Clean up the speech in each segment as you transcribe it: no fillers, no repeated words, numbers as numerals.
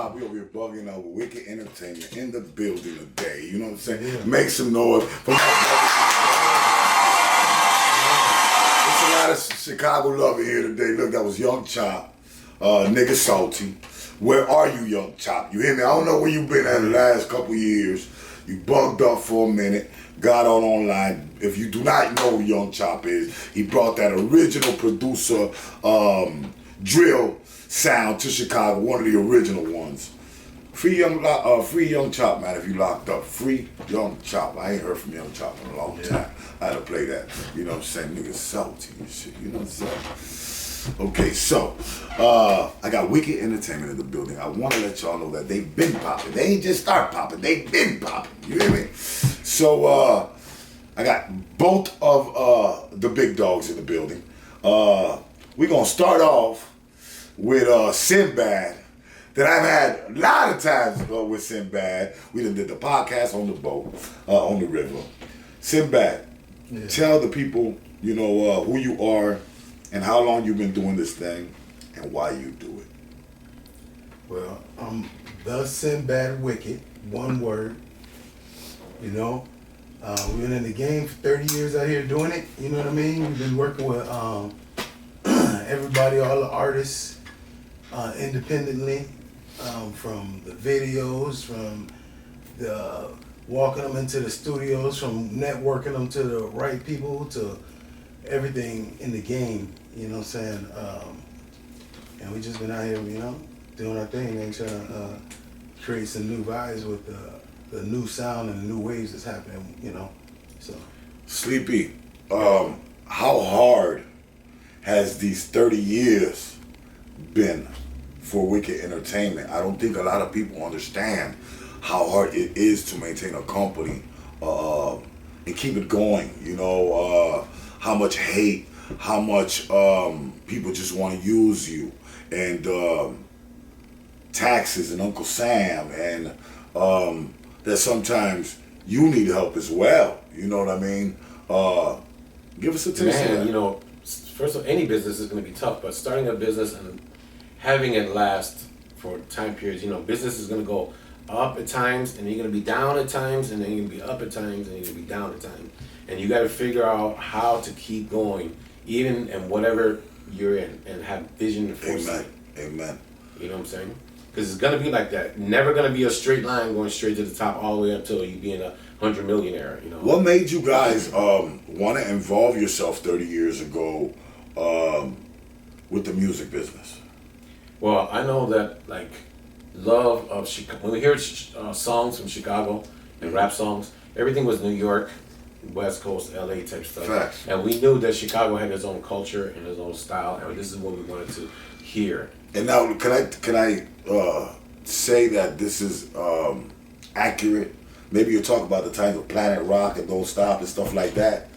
Pop, we over here bugging out with Wicked Entertainment in the building today. You know what I'm saying? Yeah. Make some noise. It's a lot of Chicago love here today. Look, that was Young Chop, Nigga Salty. Where are you, Young Chop? You hear me? I don't know where you been at the last couple years. You bugged up for a minute, got on online. If you do not know who Young Chop is, he brought that original producer drill sound to Chicago, one of the original ones. Free Young Chop, man, if you locked up. Free Young Chop. I ain't heard from Young Chop in a long time. I had to play that. You know what I'm saying? Nigga salty and shit. You know what I'm saying? Okay, so I got Wicked Entertainment in the building. I want to let y'all know that they've been popping. They ain't just start popping. They've been popping. You hear me? So I got both of the big dogs in the building. We're going to start off with Sinbad. That I've had a lot of times with Sinbad. We done did the podcast on the boat, on the river. Sinbad, tell the people, you know, who you are and how long you've been doing this thing and why you do it. Well, I'm the Sinbad Wicked, one word. You know, we've been in the game for 30 years out here doing it. You know what I mean? We've been working with everybody, all the artists, independently. From the videos, from the walking them into the studios, from networking them to the right people, to everything in the game, you know what I'm saying? And we just been out here, you know, doing our thing and trying to create some new vibes with the new sound and the new waves that's happening, you know, so. Sleepy, how hard has these 30 years been for Wicked Entertainment? I don't think a lot of people understand how hard it is to maintain a company and keep it going. You know, how much hate, how much people just want to use you, and taxes and Uncle Sam, and that sometimes you need help as well. You know what I mean? Give us a taste of that. You know, first of all, any business is going to be tough, but starting a business and having it last for time periods, you know, business is going to go up at times, and you're going to be down at times, and then you're going to be up at times, and you're going to be down at times. And you got to figure out how to keep going, even in whatever you're in, and have vision and foresight. Amen. You know what I'm saying? Because it's going to be like that. Never going to be a straight line going straight to the top all the way up till you being a 100 millionaire, you know? What made you guys want to involve yourself 30 years ago with the music business? Well, I know that, like, love of Chicago, when we hear songs from Chicago and rap songs, everything was New York, West Coast, LA type stuff. Facts. And we knew that Chicago had its own culture and its own style, and this is what we wanted to hear. And now, can I say that this is accurate? Maybe you talk about the times of Planet Rock and Don't Stop and stuff like that.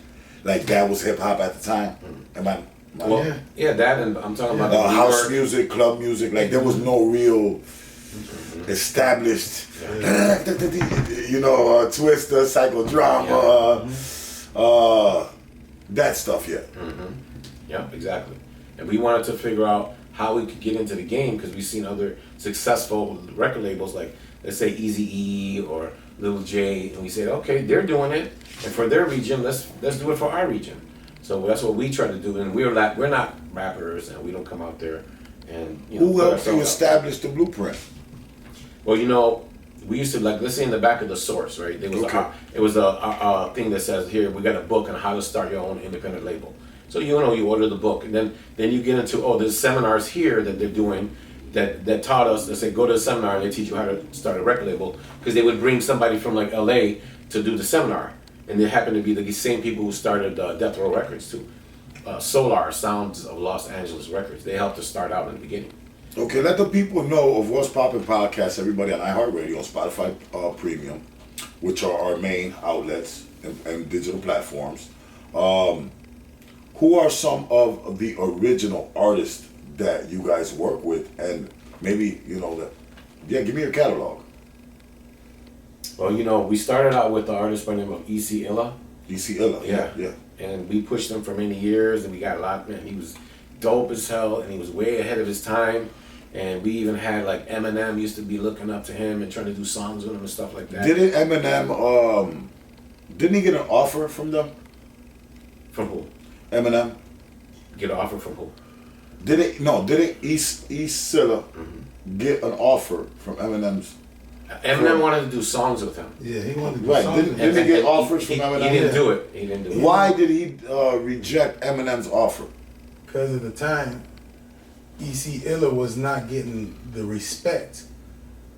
Like that was hip hop at the time. Am I? Well, yeah, that, and I'm talking about house music, club music. Like there was no real established, you know, Twister, psychodrama, that stuff yet. Yeah, exactly. And we wanted to figure out how we could get into the game because we've seen other successful record labels like, let's say, Eazy-E or Lil J, and we said, okay, they're doing it, and for their region, let's do it for our region. So that's what we try to do, and we're not rappers, and we don't come out there and, you know. Who helped you establish the blueprint? Well, you know, we used to, like, let's say in the back of the Source, right? It was a thing that says, here, we got a book on how to start your own independent label. So, you know, you order the book, and then you get into, there's seminars here that they're doing that taught us, they say, go to a seminar and they teach you how to start a record label, because they would bring somebody from, like, LA to do the seminar. And they happen to be the same people who started Death Row Records too. Solar, Sounds of Los Angeles Records. They helped us start out in the beginning. Okay, let the people know of What's Poppin' Podcast, everybody on iHeartRadio, on Spotify Premium, which are our main outlets and digital platforms. Who are some of the original artists that you guys work with? And maybe, you know, give me your catalog. Well, you know, we started out with the artist by the name of E.C. Illa. E.C. Illa, yeah. And we pushed him for many years, and we got a lot, man. He was dope as hell, and he was way ahead of his time. and we even had like Eminem used to be looking up to him and trying to do songs with him and stuff like that. Didn't Eminem, didn't he get an offer from them? From who? Eminem? Get an offer from who? Didn't East Silla get an offer from Eminem's? Eminem wanted to do songs with him. Yeah, he wanted to do Right, something. didn't he get offers from Eminem? He didn't do it. He didn't do it. Why did he reject Eminem's offer? Because at the time, E.C. Illa was not getting the respect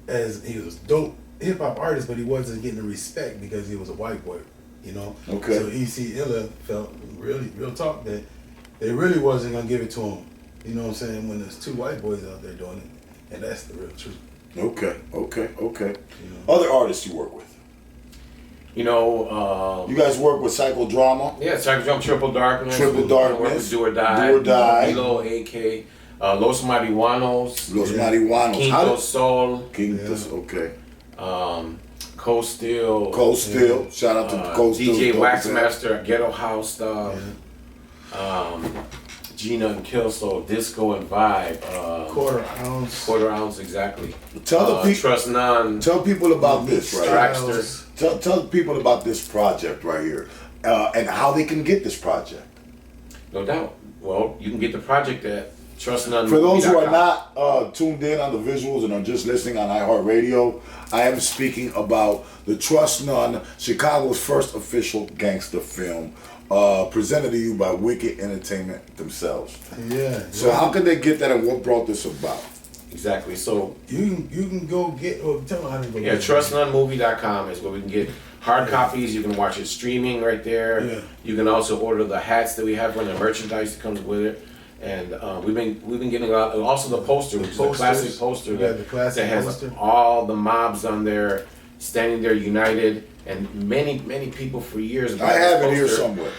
as he was dope hip hop artist, but he wasn't getting the respect because he was a white boy, you know. Okay. So E.C. Illa felt real talk that they really wasn't gonna give it to him. You know what I'm saying? When there's two white boys out there doing it, and that's the real truth. Okay. You know? Other artists you work with? You know, You guys work with Psychodrama? yeah, Psycho Jump, Triple Darkness. Triple we work Darkness, with Do or Die. Do or Die. Milo, AK, Los Marihuanos. Los Yeah. Marihuanos. Quinto Sol. Quintos, okay. Cold Steel. Cold Steel. Shout out to Cold Steel. DJ Dope as hell. Waxmaster, Ghetto House stuff. Gina and Kill Soul, Disco and Vibe. Quarter ounce, exactly. Tell the people. Trust None. Tell people about this, right? Trackster. Tell people about this project right here, and how they can get this project. No doubt. Well, you can get the project at Trust None. For those who are not tuned in on the visuals and are just listening on iHeartRadio, I am speaking about the Trust None, Chicago's first official gangster film, presented to you by Wicked Entertainment themselves. Yeah. So how can they get that, and what brought this about? Exactly. So you can go get. Or tell them how to go. yeah, get it. trustnonemovie.com is where we can get hard copies. You can watch it streaming right there. Yeah. You can also order the hats that we have and the merchandise that comes with it. And we've been getting a lot. Also the poster, which is a classic poster Yeah, the classic that has poster. all the mobs on there, standing there united, and many people for years. I have it this here poster. somewhere.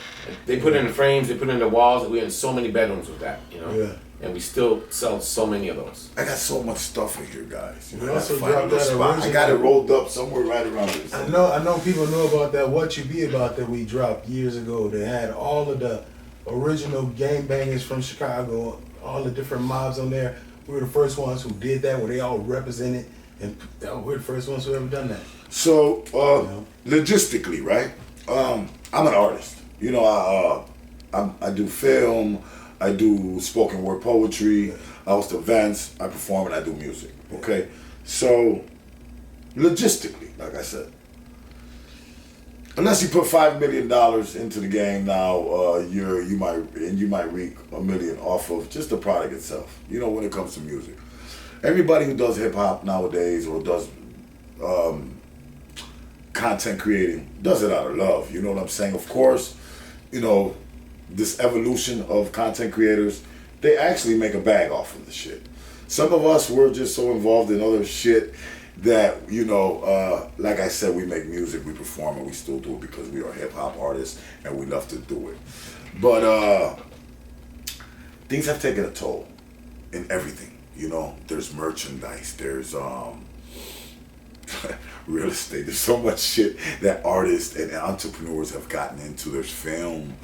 They put it in frames. They put it in the walls. We had so many bedrooms with that, you know. Yeah. And we still sell so many of those. I got so much stuff in here, guys. We I also gotta find a dropped little that spot. I original- got it rolled up somewhere right around this. I know people know about that What You Be About that we dropped years ago. They had all of the original gangbangers from Chicago, all the different mobs on there. We were the first ones who did that, where they all represented, and we're the first ones who ever done that. So, logistically, right? I'm an artist. You know, I do film, I do spoken word poetry, I host events, I perform, and I do music. Okay, so logistically, like I said, unless you put $5 million into the game now, you might reap $1 million off of just the product itself. You know, when it comes to music, everybody who does hip hop nowadays or does content creating does it out of love. You know what I'm saying? Of course, you know, this evolution of content creators, they actually make a bag off of the shit. Some of us, we're just so involved in other shit that, you know, like I said, we make music, we perform, and we still do it because we are hip hop artists and we love to do it. But things have taken a toll in everything. You know, there's merchandise, there's real estate. There's so much shit that artists and entrepreneurs have gotten into. There's film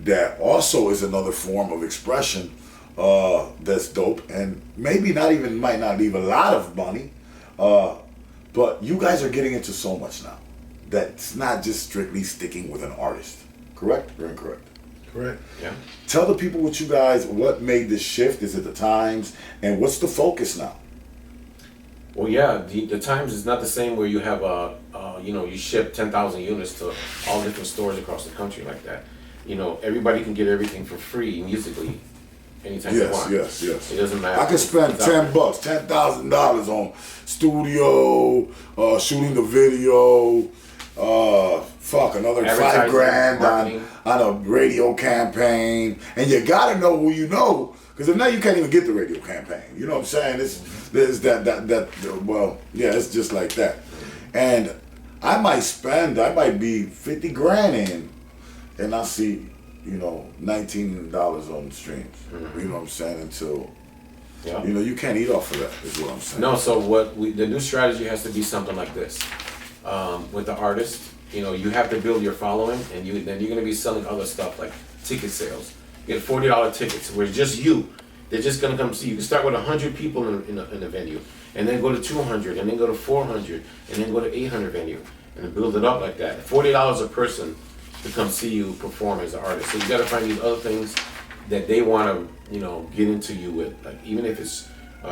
that also is another form of expression that's dope and maybe might not leave a lot of money, but you guys are getting into so much now that's not just strictly sticking with an artist. Correct or incorrect? Correct. Yeah. Tell the people what made this shift. Is it the times, and what's the focus now? Well, yeah, the Times is not the same where you have you ship 10,000 units to all different stores across the country like that. You know, everybody can get everything for free musically anytime they want. Yes. It doesn't matter. I can spend $10, $10,000 on studio, shooting the video, another Advertising, $5,000 on a radio campaign, and you gotta know who you know, because if not, you can't even get the radio campaign. You know what I'm saying? It's just like that. And I might be 50 grand in, and I see, you know, $19 on the streams. Mm-hmm. You know what I'm saying? Until, Yeah. you know, you can't eat off of that, is what I'm saying. No, so the new strategy has to be something like this. With the artist, you know, you have to build your following, and then you're going to be selling other stuff like ticket sales. You get $40 tickets where it's just you, they're just gonna come see you. You can start with 100 people in a venue, and then go to 200, and then go to 400, and then go to 800 venue, and then build it up like that. $40 a person to come see you perform as an artist. So you gotta find these other things that they wanna, get into you with. Like even if it's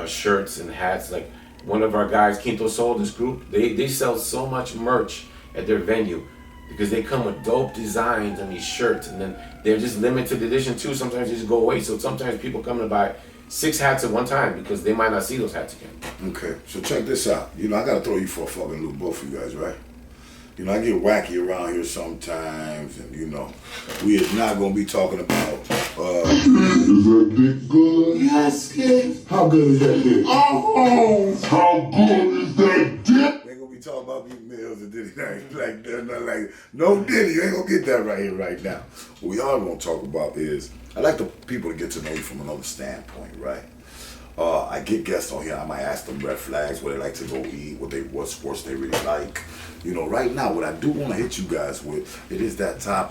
shirts and hats. Like one of our guys, Quinto Sol, this group, they sell so much merch at their venue because they come with dope designs on these shirts, and then they're just limited edition too. Sometimes they just go away. So sometimes people come to buy 6 hats at one time because they might not see those hats again. Okay, so check this out. I gotta throw you for a fucking loop, both of you guys, right? I get wacky around here sometimes, and we is not gonna be talking about. Is that dick good? Yes, yes. How good is that dick? Oh, how good is that dick? We ain't gonna be talking about these meals and Diddy like that, not like no Diddy. You ain't gonna get that right here, right now. What we are gonna talk about is I like the people to get to know you from another standpoint, right? I get guests on here. I might ask them red flags, where they like to go eat, what sports they really like. Right now, what I do want to hit you guys with, it is that time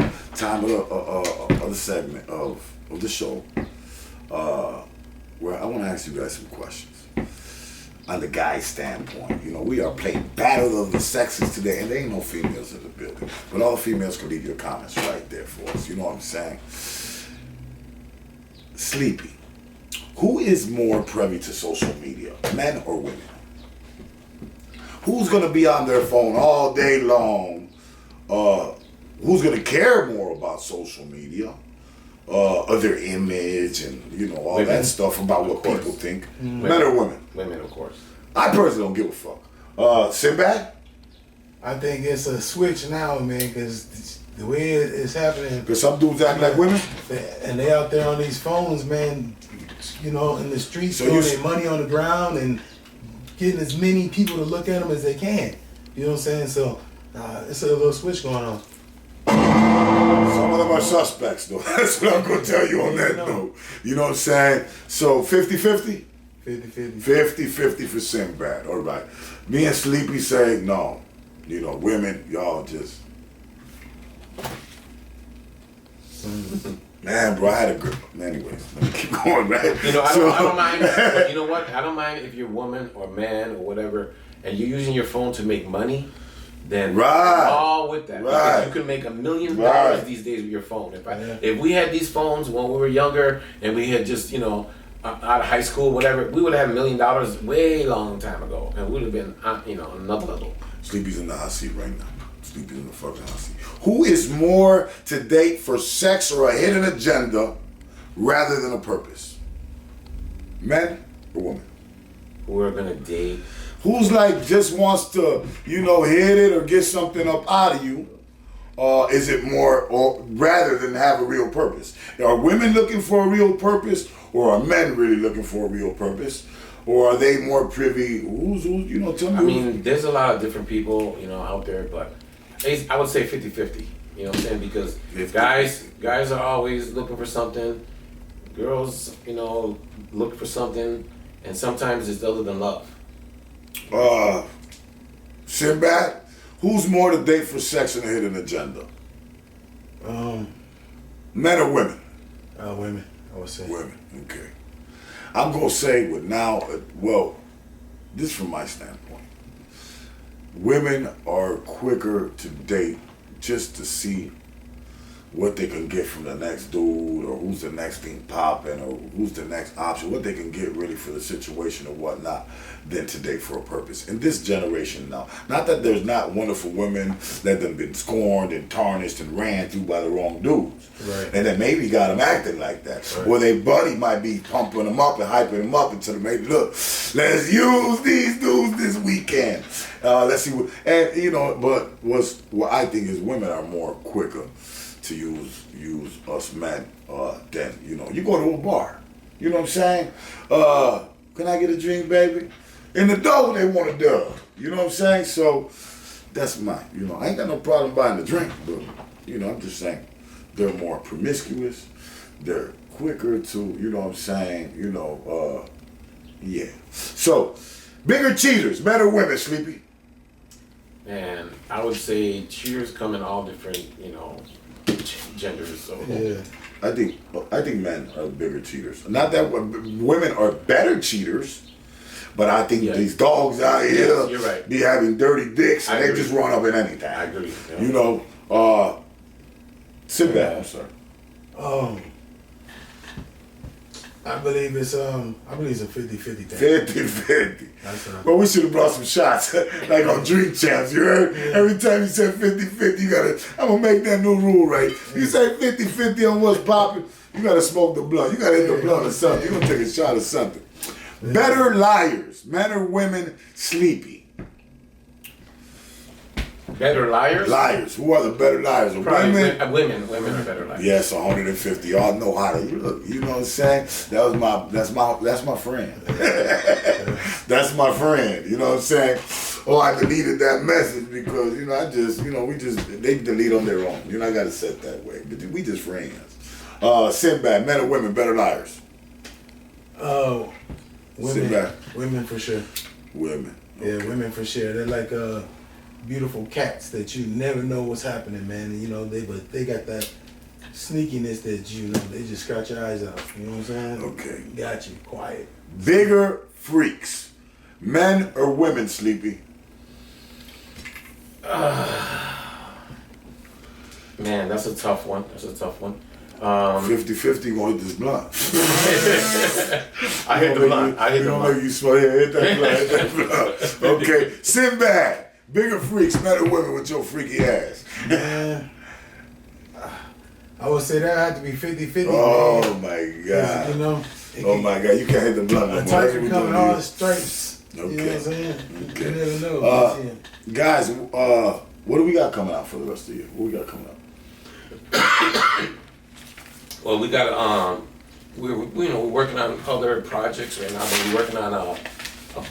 of the segment of the show, where I want to ask you guys some questions. On the guy's standpoint, we are playing Battle of the Sexes today, and there ain't no females in the building, but all the females can leave your comments right there for us. You know what I'm saying? Sleepy. Who is more privy to social media, men or women? Who's going to be on their phone all day long? Who's going to care more about social media? Their image and, all women. That stuff about what people think. Men or women? Women, of course. I personally don't give a fuck. Sinbad? I think it's a switch now, man, because the way it's happening. Because some dudes act like women? And they out there on these phones, man, in the streets, throwing their money on the ground and getting as many people to look at them as they can. You know what I'm saying? So it's a little switch going on. Some of them are suspects, though. That's what I'm going to tell you on that note. You know what I'm saying? So 50-50? 50-50. 50-50 for Sinbad. All right. Me and Sleepy say no. Women, y'all just... Man, bro, I had a good... Anyways, let me keep going, right? I don't mind. But you know what? I don't mind if you're a woman or man or whatever, and you're using your phone to make money, then I'm all with that. Right. Because you can make $1 million these days with your phone. If we had these phones when we were younger and we had just, out of high school, whatever, we would have had $1 million way long time ago, and we would have been, on another level. Sleepy's in the hot seat right now. Sleepy's in the fucking hot seat. Who is more to date for sex or a hidden agenda rather than a purpose? Men or women? Who are gonna date? Who's just wants to, hit it or get something up out of you? Is it more, or rather than have a real purpose? Are women looking for a real purpose, or are men really looking for a real purpose? Or are they more privy? Who's tell me. I mean, there's a lot of different people, out there, but I would say 50-50. You know what I'm saying? Because guys are always looking for something. Girls, looking for something, and sometimes it's other than love. Sinbad, who's more to date for sex and a hidden agenda? Men or women? Women, I would say. Women, okay. I'm going to say this from my standpoint. Women are quicker to date just to see what they can get from the next dude, or who's the next thing popping, or who's the next option, what they can get really for the situation or whatnot, than to date for a purpose. In this generation now, not that there's not wonderful women that have been scorned and tarnished and ran through by the wrong dudes. Right. And then maybe got them acting like that. Right. Or their buddy might be pumping them up and hyping them up until they maybe, look, let's use these dudes this weekend. Let's see but what I think is women are more quicker to use us men than, you go to a bar. You know what I'm saying? Can I get a drink, baby? In the door, they want a dub. You know what I'm saying? So that's mine. I ain't got no problem buying the drink, but, I'm just saying they're more promiscuous. They're quicker to, you know what I'm saying? Yeah. So, bigger cheaters, men or women, Sleepy? And I would say cheaters come in all different, genders. So Yeah. I think men are bigger cheaters. Not that women are better cheaters, but I think these dogs out here you're right. be having dirty dicks and I they agree. just run up in anything. I agree. Yeah. You know, sit back. I'm sorry. I believe it's a 50-50 thing. 50-50. That's what But we should have brought some shots, like on Drink Champs. You heard? Every time you said 50-50, you gotta. I'm gonna make that new rule, right? You say 50-50 on what's popping, you gotta smoke the blunt. You gotta hit the blunt or something. You gonna take a shot of something. Better liars, men or women sleepy. Better liars? Liars. Who are the better liars? Probably Women. women are better liars. Yes, 150. Y'all know how to look. You know what I'm saying? That's my friend. That's my friend. You know what I'm saying? Oh, I deleted that message because they delete on their own. I gotta set that way. But we just friends. Sinbad, men or women, better liars. Women for sure. Women. Yeah, women for sure. They're like beautiful cats that you never know what's happening, man. And, they got that sneakiness that they just scratch your eyes out. You know what I'm saying? Okay. Got you. Quiet. Bigger freaks, men or women, Sleepy? Man, that's a tough one. 50-50 gonna hit this blunt. I hit the blunt. Make you smell. Yeah, hit that blunt. Okay, Sinbad. Bigger freaks, men or women with your freaky ass? Man, I would say that had to be 50-50. Oh man. my God. Oh my God, you can't hit the blunt no the more. types are coming all stripes. Okay. You know what I'm saying? Okay. You never know. Guys, what do we got coming out for the rest of the year? What we got coming out? Well, we got we're working on other projects right now. But we're working on a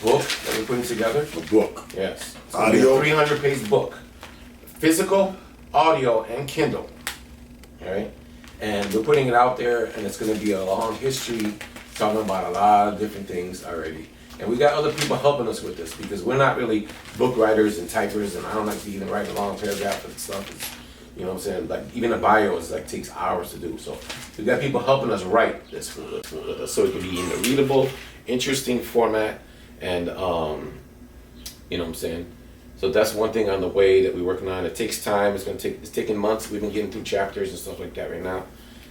book that we're putting together. A book. Yes. It's Audio? a 300-page book, physical, audio, and Kindle. All right, and we're putting it out there, and it's going to be a long history, talking about a lot of different things already. And we got other people helping us with this because we're not really book writers and typers, and I don't like to even write a long paragraph and stuff. You know what I'm saying? Like even a bio is takes hours to do. So we got people helping us write this with us, so it can be in a readable, interesting format, and you know what I'm saying. So that's one thing on the way that we're working on. It takes time. It's taking months. We've been getting through chapters and stuff like that right now,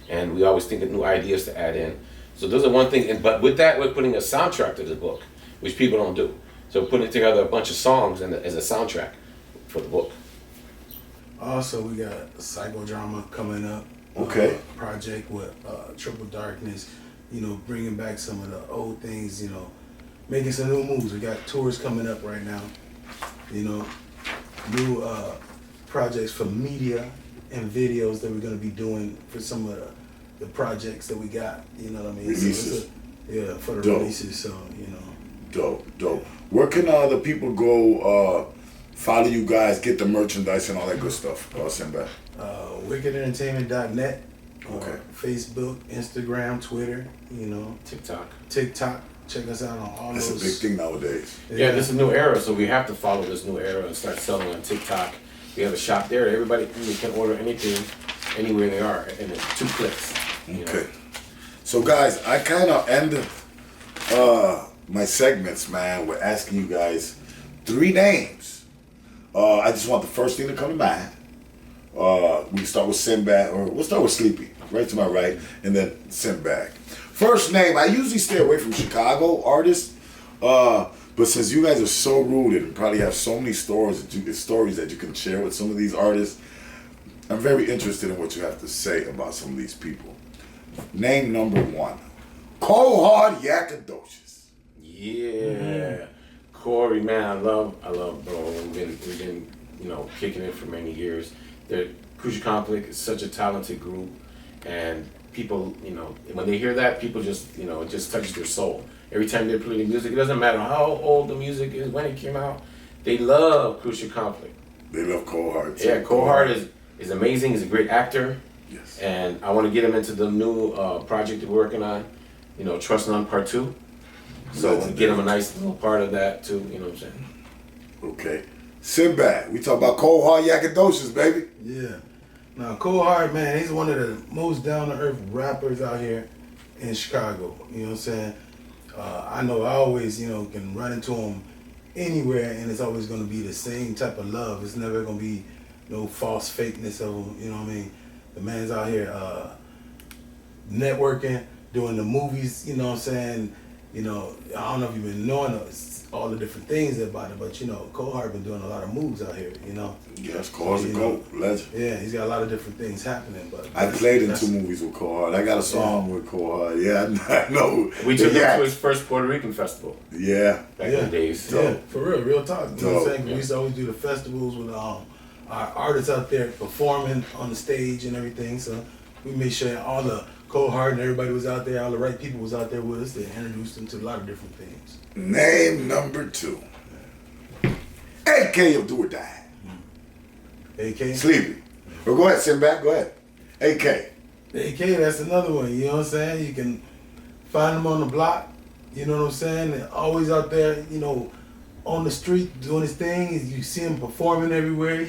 and we always think of new ideas to add in. So those are one thing. But with that, we're putting a soundtrack to the book, which people don't do. So we're putting together a bunch of songs as a soundtrack for the book. Also, we got a psychodrama coming up. Okay. Project with Triple Darkness. Bringing back some of the old things. Making some new moves. We got tours coming up right now. New projects for media and videos that we're going to be doing for some of the projects that we got. You know what I mean? Releases. For the Dope. releases. So, Dope. Where can the people go follow you guys, get the merchandise and all that good stuff? Sinbad. WickedEntertainment.net. Okay. Facebook, Instagram, Twitter, TikTok. Check us out on all That's those. a big thing nowadays. Yeah, this is a new era, so we have to follow this new era and start selling on TikTok. We have a shop there. Everybody can order anything, anywhere they are, and it's 2 clicks. Okay. So guys, I kind of end my segments, man, with asking you guys 3 names. I just want the first thing to come to mind. We can start with Sinbad, or we'll start with Sleepy, right to my right, and then Sinbad. First name, I usually stay away from Chicago artists, but since you guys are so rooted and probably have so many stories that you can share with some of these artists, I'm very interested in what you have to say about some of these people. Name number 1, Cold Hard Yakadocious. Yeah, Corey, man, I love, bro. We've been kicking it for many years. The Crucial Conflict is such a talented group, and people, when they hear that, people just, it just touches their soul. Every time they play the music, it doesn't matter how old the music is, when it came out, they love Crucial Conflict. They love Cold Hard too. Yeah, Cold Hard is amazing. He's a great actor. Yes. And I want to get him into the new project that we're working on, Trust None Part 2. So get him a nice little part of that too, you know what I'm saying? Okay. Sinbad, we talk about Cold Hard Yakadocious, baby. Yeah. Now, Cole Hart, man, he's one of the most down-to-earth rappers out here in Chicago. You know what I'm saying? I know I always, can run into him anywhere, and it's always going to be the same type of love. It's never going to be no false fakeness of him. You know what I mean? The man's out here networking, doing the movies. You know what I'm saying? I don't know if you've been knowing all the different things about it, but Cole Hart been doing a lot of moves out here. Yes, Cole's a GOAT, legend. Yeah, he's got a lot of different things happening. But I played in 2 movies with Cole Hart. I got a song with Cole Hart. Yeah, I know. We took him to his first Puerto Rican festival. Yeah. Back in the days. Yeah, for real talk. You know what I'm saying? Yeah. We used to always do the festivals with our artists out there performing on the stage and everything. So we made sure all the Cole Hart and everybody was out there, all the right people was out there with us to introduce them to a lot of different things. Name number 2. AK of Do or Die. AK? Sleepy. Well, go ahead, sit back. Go ahead. AK. AK, that's another one. You know what I'm saying? You can find him on the block. You know what I'm saying? They're always out there, on the street doing his thing. You see him performing everywhere,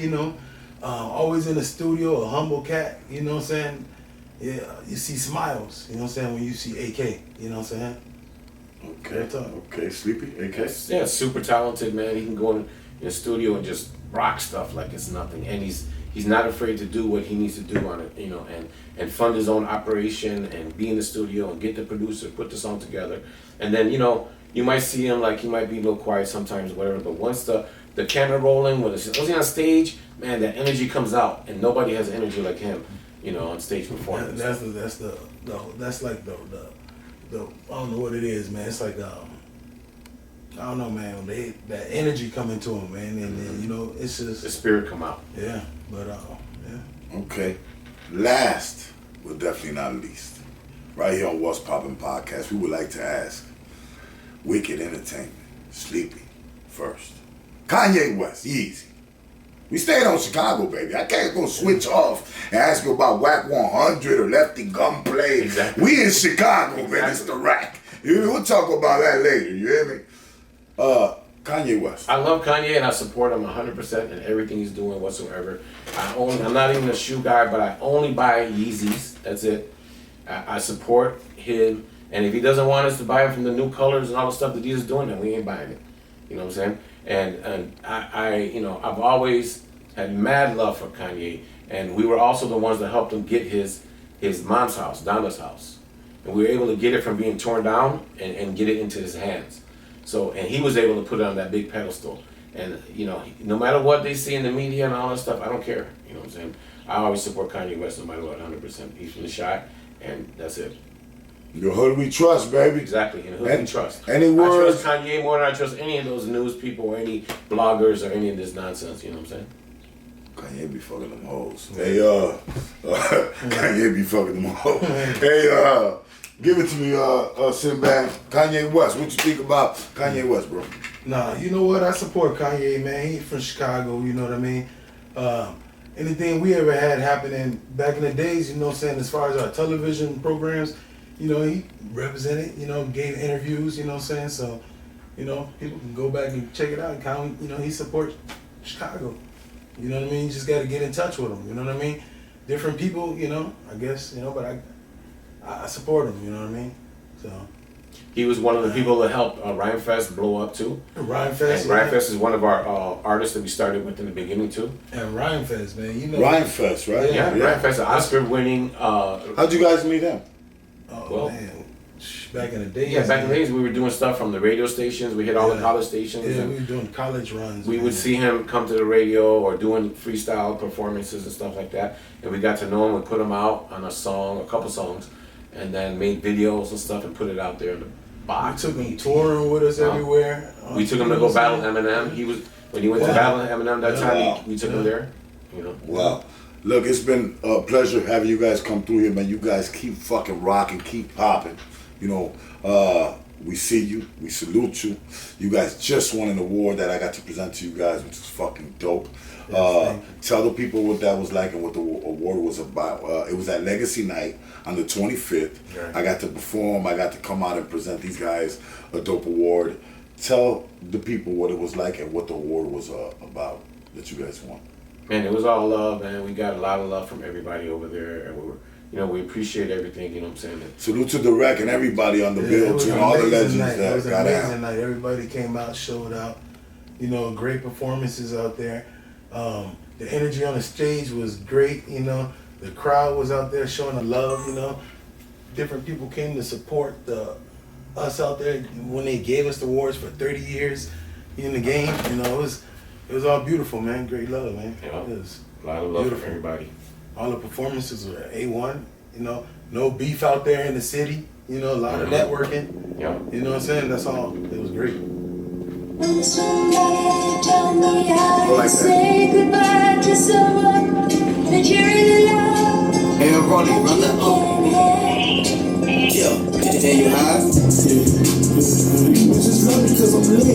always in the studio, a humble cat. You know what I'm saying? Yeah, you see smiles. You know what I'm saying? When you see AK. You know what I'm saying? Okay, Sleepy. AK. Yeah, super talented, man. He can go in the studio and just rock stuff like it's nothing. And he's not afraid to do what he needs to do on it, and fund his own operation and be in the studio and get the producer, put the song together. And then, you might see him like he might be a little quiet sometimes, whatever, but once the camera rolling, when he's on stage, man, that energy comes out, and nobody has energy like him, on stage performance. That's like the I don't know what it is, man. It's like I don't know, man. That energy coming to him, man, and it's just The spirit come out. yeah. But yeah. Okay. Last, but definitely not least, right here on What's Poppin' Podcast, we would like to ask Wicked Entertainment, Sleepy, first. Kanye West, Yeezy. We stayed on Chicago, baby. I can't go switch off and ask you about Whack 100 or Lefty Gunplay. Exactly. We in Chicago, man. It's the rack. We'll talk about that later. You hear me? Kanye West. I love Kanye and I support him 100% in everything he's doing whatsoever. I'm not even a shoe guy, but I only buy Yeezys. That's it. I support him, and if he doesn't want us to buy him from the new colors and all the stuff that he's doing, then we ain't buying it. You know what I'm saying? And I've always had mad love for Kanye, and we were also the ones that helped him get his mom's house, Donna's house, and we were able to get it from being torn down and get it into his hands. So, and he was able to put it on that big pedestal. And, no matter what they see in the media and all that stuff, I don't care. You know what I'm saying? I always support Kanye West no matter what, 100%. He's from the Chi, and that's it. Your hood we trust, baby. Exactly, and who can trust? Any words? I trust Kanye more than I trust any of those news people or any bloggers or any of this nonsense, you know what I'm saying? Kanye be fucking them hoes. Hey, Kanye be fucking them hoes. Hey, give it to me, Sinbad. Kanye West, what you think about Kanye West, bro? Nah, you know what? I support Kanye, man. He's from Chicago, you know what I mean? Anything we ever had happening back in the days, you know what I'm saying, as far as our television programs, he represented, gave interviews, you know what I'm saying? So, people can go back and check it out and count, he supports Chicago. You know what I mean? You just got to get in touch with him, you know what I mean? Different people, I guess, but I support him, you know what I mean? So. He was one of the people that helped Rhyme Fest blow up too. Rhyme Fest, Rhyme Fest is one of our artists that we started with in the beginning too. And Rhyme Fest, man, Rhyme Fest, right? Yeah. Rhyme Fest, an Oscar-winning. How'd you guys meet him? Oh, Well, man. Back in the days. Yeah, back in the days, we were doing stuff from the radio stations. We hit all the college stations. Yeah, and we were doing college runs. we would see him come to the radio or doing freestyle performances and stuff like that. And we got to know him. We put him out on a couple songs, and then made videos and stuff and put it out there in the box. We took him touring with us everywhere. We took him to go battle Eminem. When he went to battle Eminem that time, we took him there. Wow. Look, it's been a pleasure having you guys come through here, man. You guys keep fucking rocking, keep popping. We see you, we salute you. You guys just won an award that I got to present to you guys, which is fucking dope. Tell the people what that was like and what the award was about. It was at Legacy Night on the 25th. Right. I got to perform, I got to come out and present these guys a dope award. Tell the people what it was like and what the award was about that you guys won. Man, it was all love, man. We got a lot of love from everybody over there, and we were, we appreciate everything. You know what I'm saying? Salute to Direct and everybody on the bill too, and all the legends night. It was that an got amazing out. night. Everybody came out, showed out. Great performances out there. The energy on the stage was great. The crowd was out there showing the love. Different people came to support us out there when they gave us the awards for 30 years in the game. It was all beautiful, man. Great love, man. Yeah. It was A lot of love beautiful. from everybody. All the performances were A1. No beef out there in the city. A lot of networking. Yeah. You know what I'm saying? That's all. It was great. When somebody told me I Go like could that. say goodbye to someone that you really love. Hey, Ronnie, And run you that up. can't have. Yeah, yeah, you high? You bitches love me cause I'm lit.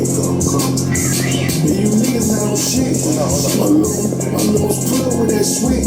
And you niggas not on shit. My little put up with that sweet.